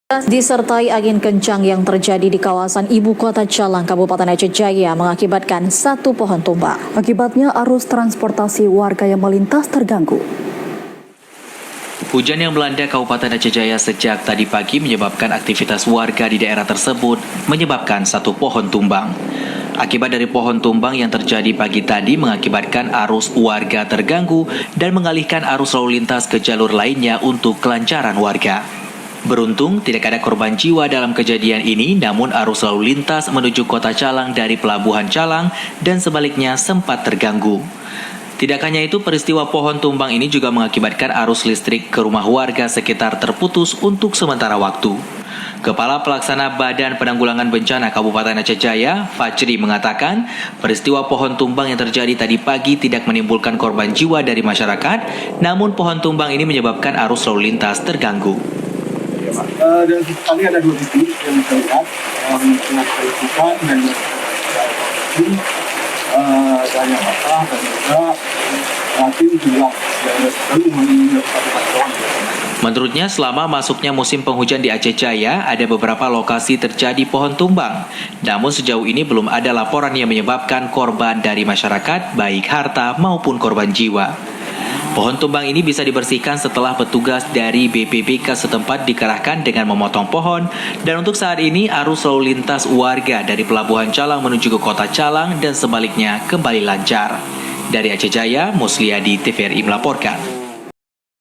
Disertai angin kencang yang terjadi di kawasan Ibu Kota Calang, Kabupaten Aceh Jaya mengakibatkan satu pohon tumbang. Akibatnya arus transportasi warga yang melintas terganggu. Hujan yang melanda Kabupaten Aceh Jaya sejak tadi pagi menyebabkan aktivitas warga di daerah tersebut menyebabkan satu pohon tumbang. Akibat dari pohon tumbang yang terjadi pagi tadi mengakibatkan arus warga terganggu dan mengalihkan arus lalu lintas ke jalur lainnya untuk kelancaran warga. Beruntung tidak ada korban jiwa dalam kejadian ini, namun arus lalu lintas menuju Kota Calang dari Pelabuhan Calang dan sebaliknya sempat terganggu. Tidak hanya itu, peristiwa pohon tumbang ini juga mengakibatkan arus listrik ke rumah warga sekitar terputus untuk sementara waktu. Kepala Pelaksana Badan Penanggulangan Bencana Kabupaten Aceh Jaya, Fajri, mengatakan peristiwa pohon tumbang yang terjadi tadi pagi tidak menimbulkan korban jiwa dari masyarakat, namun pohon tumbang ini menyebabkan arus lalu lintas terganggu. Dan kali ada dua titik yang kita lihat tengah keributan dan banyak patah dan juga tim juga perlu menyiapkan. Menurutnya, selama masuknya musim penghujan di Aceh Jaya, ada beberapa lokasi terjadi pohon tumbang. Namun sejauh ini belum ada laporan yang menyebabkan korban dari masyarakat, baik harta maupun korban jiwa. Pohon tumbang ini bisa dibersihkan setelah petugas dari BPBK setempat dikerahkan dengan memotong pohon, dan untuk saat ini arus lalu lintas warga dari Pelabuhan Calang menuju ke Kota Calang dan sebaliknya kembali lancar. Dari Aceh Jaya, Musliadi TVRI melaporkan.